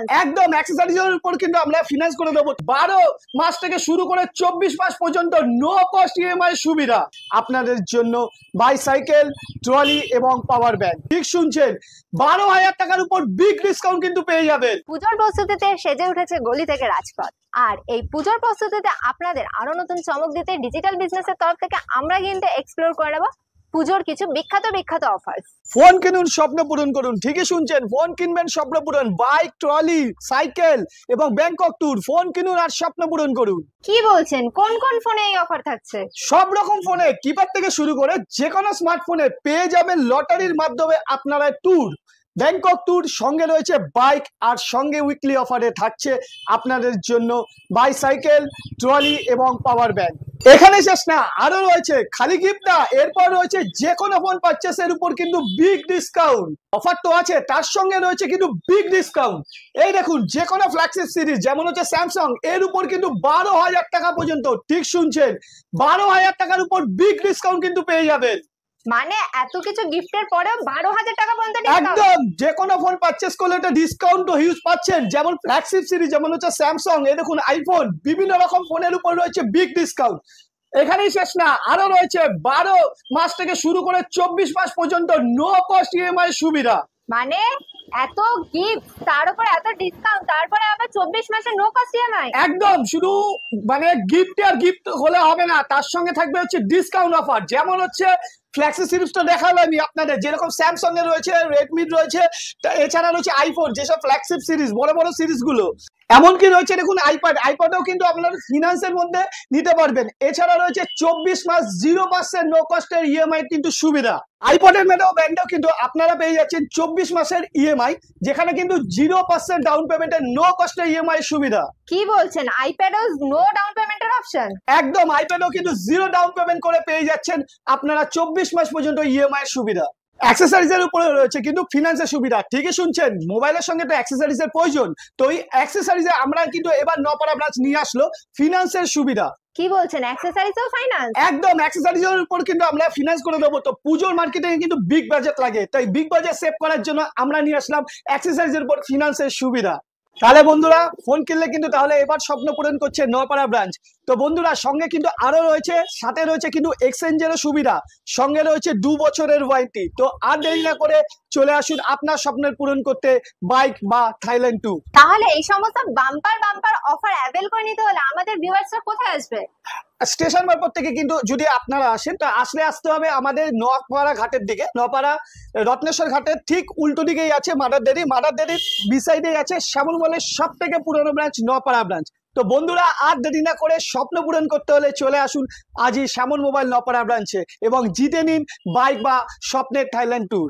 Finance. একদম অ্যাক্সেসরিজের উপর কিন্তু আমরা ফিনান্স করে দেবো। 12 মাস থেকে শুরু করে 24 মাস পর্যন্ত নো কস্ট ইএমআই সুবিধা আপনাদের জন্য। বাইসাইকেল, ট্রলি এবং পাওয়ার ব্যাংক, ঠিক শুনছেন, 12,000 টাকার উপর বিগ ডিসকাউন্ট কিন্তু পেয়ে যাবেন। পুজোর প্রস্তুতিতে সেজে উঠেছে গলি থেকে রাজপথ, আর এই পুজোর প্রস্তুতিতে আপনাদের আরো নতুন চমক দিতে ডিজিটাল বিজনেসের তরফ থেকে আমরা কিন্তু এক্সপ্লোর করে নেব পুজোর কিছু বিখ্যাত অফার্স। ফোন কিনুন, স্বপ্ন পূরণ করুন, ঠিকই শুনছেন, ফোন কিনবেন, স্বপ্ন পূরণ। বাইক, ট্রলি, সাইকেল এবং ব্যাংকক ট্যুর, ফোন কিনুন আর স্বপ্ন পূরণ করুন। কি বলছেন, কোন কোন ফোনে এই অফার থাকছে? সব রকম ফোনে, কিপ্যাড থেকে শুরু করে যে কোনো স্মার্টফোনে পেয়ে যাবেন লটারির মাধ্যমে আপনারা ট্যুর, ব্যাংকক ট্যুর। সঙ্গে রয়েছে বাইক, আর সঙ্গে উইকলি অফারে থাকছে আপনাদের জন্য বাইসাইকেল, ট্রলি এবং পাওয়ার ব্যাংক। এখানে শেষ না, আরো রয়েছে, খালি গিফট না, এরপর রয়েছে যে কোনো ফোন পারচেসের উপর কিন্তু বিগ ডিসকাউন্ট। অফার তো আছে, তার সঙ্গে রয়েছে কিন্তু বিগ ডিসকাউন্ট। এই দেখুন, যে কোনো ফ্ল্যাগশিপ সিরিজ যেমন হচ্ছে স্যামসাং, এর উপর কিন্তু 12,000 টাকা পর্যন্ত, ঠিক শুনছেন, 12,000 টাকার উপর বিগ ডিসকাউন্ট কিন্তু পেয়ে যাবেন। মানে এত কিছু গিফটের পরেও 12,000 টাকা পর্যন্ত ডিসকাউন্ট? একদম, যে কোনো ফোন পারচেস করলে এটা ডিসকাউন্ট হিউজ পাচ্ছেন। যেমন ফ্ল্যাগশিপ সিরিজ যেমন হচ্ছে স্যামসাং, এই দেখুন আইফোন, বিভিন্ন রকম ফোনের উপর রয়েছে বিগ ডিসকাউন্ট। এখানেই শেষ না, আরো রয়েছে 12 মাস থেকে শুরু করে 24 মাস পর্যন্ত নো কস্ট ইএমআই সুবিধা। মানে এত গিফট, তার উপর এত ডিসকাউন্ট, তারপরে আবার 24 মাসে নো কস্ট ইএমআই। একদম, শুধু মানে গিফট আর গিফট হলে হবে না, তার সঙ্গে থাকবে হচ্ছে ডিসকাউন্ট অফার। যেমন হচ্ছে ফ্ল্যাগশিপ সিরিজটা দেখালাম আমি আপনাদের, যেরকম স্যামসাং এর রয়েছে, রেডমি রয়েছে, এছাড়া রয়েছে আইফোন, যেসব ফ্ল্যাগশিপ সিরিজ বড় বড় সিরিজ গুলো, এমনকি রয়েছে দেখুন আইপ্যাডও কিন্তু আপনার ফিনান্সের মধ্যে নিতে পারবেন। এছাড়া রয়েছে 24 মাস 0% নো কস্টের ইএমআই কিন্তু সুবিধা। আইপ্যাডের ব্যান্ডেও কিন্তু আপনারা পেয়ে যাচ্ছেন 24 মাসের ইএমআই, যেখানে কিন্তু 0% ডাউন পেমেন্টের নো কস্টের ইএমআই সুবিধা। কি বলছেন, আইপ্যাডও নো ডাউন পেমেন্টের অপশন? একদম, আইপ্যাডও কিন্তু 0 ডাউন পেমেন্ট করে পেয়ে যাচ্ছেন আপনারা 24 মাস পর্যন্ত ইএমআই সুবিধা। অ্যাক্সেসরিজের উপরে রয়েছে কিন্তু ফিনান্সের সুবিধা, ঠিকই শুনছেন, মোবাইলের সঙ্গে তো অ্যাক্সেসরিজের প্রয়োজন। তো এই অ্যাক্সেসরিজে আমরা কিন্তু এবার নপাড়া ব্রাঞ্চ নিয়ে আসলো ফিনান্সের সুবিধা। কি বলছেন, অ্যাক্সেসরিজও ফাইন্যান্স? একদম, অ্যাক্সেসরিজের উপর কিন্তু আমরা ফিনান্স করে দেবো। তো পুজোর মার্কেটে কিন্তু বিগ বাজেট লাগে, তাই বিগ বাজেট সেভ করার জন্য আমরা নিয়ে আসলাম অ্যাক্সেসরিজের উপর ফিনান্সের সুবিধা। তাহলে বন্ধুরা, ফোন কিনলে কিন্তু তাহলে এবার স্বপ্ন পূরণ করছে নপাড়া ব্রাঞ্চ। তো বন্ধুরা, সঙ্গে কিন্তু আরো রয়েছে, সাথে রয়েছে কিন্তু এক্সচেঞ্জেরও সুবিধা, সঙ্গে রয়েছে 2 বছরের ওয়ারেন্টি। তো আর দেরি না করে চলে আসুন আপনার স্বপ্নের পূরণ করতে বাইক বা থাইল্যান্ড ট্যুর। তাহলে এই সমস্ত বাম্পার অফার অ্যাভেল করে নিতে হলে আমাদের ভিউয়ার্সরা কোথায় আসবে? স্টেশন মারফত থেকে কিন্তু যদি আপনারা আসেন, তা আসতে হবে আমাদের নপাড়া ঘাটের দিকে। নপাড়া রত্নেশ্বর ঘাটের ঠিক উল্টো দিকেই আছে মাদার ডেয়ারির বিসাইডেই আছে শ্যামল মলের সব থেকে পুরনো ব্রাঞ্চ, নপাড়া ব্রাঞ্চ। তো বন্ধুরা, আর দেরি না করে স্বপ্ন পূরণ করতে হলে চলে আসুন আজই শ্যামল মোবাইল নপাড়া ব্রাঞ্চে এবং জিতে নিন বাইক বা স্বপ্নের থাইল্যান্ড ট্যুর।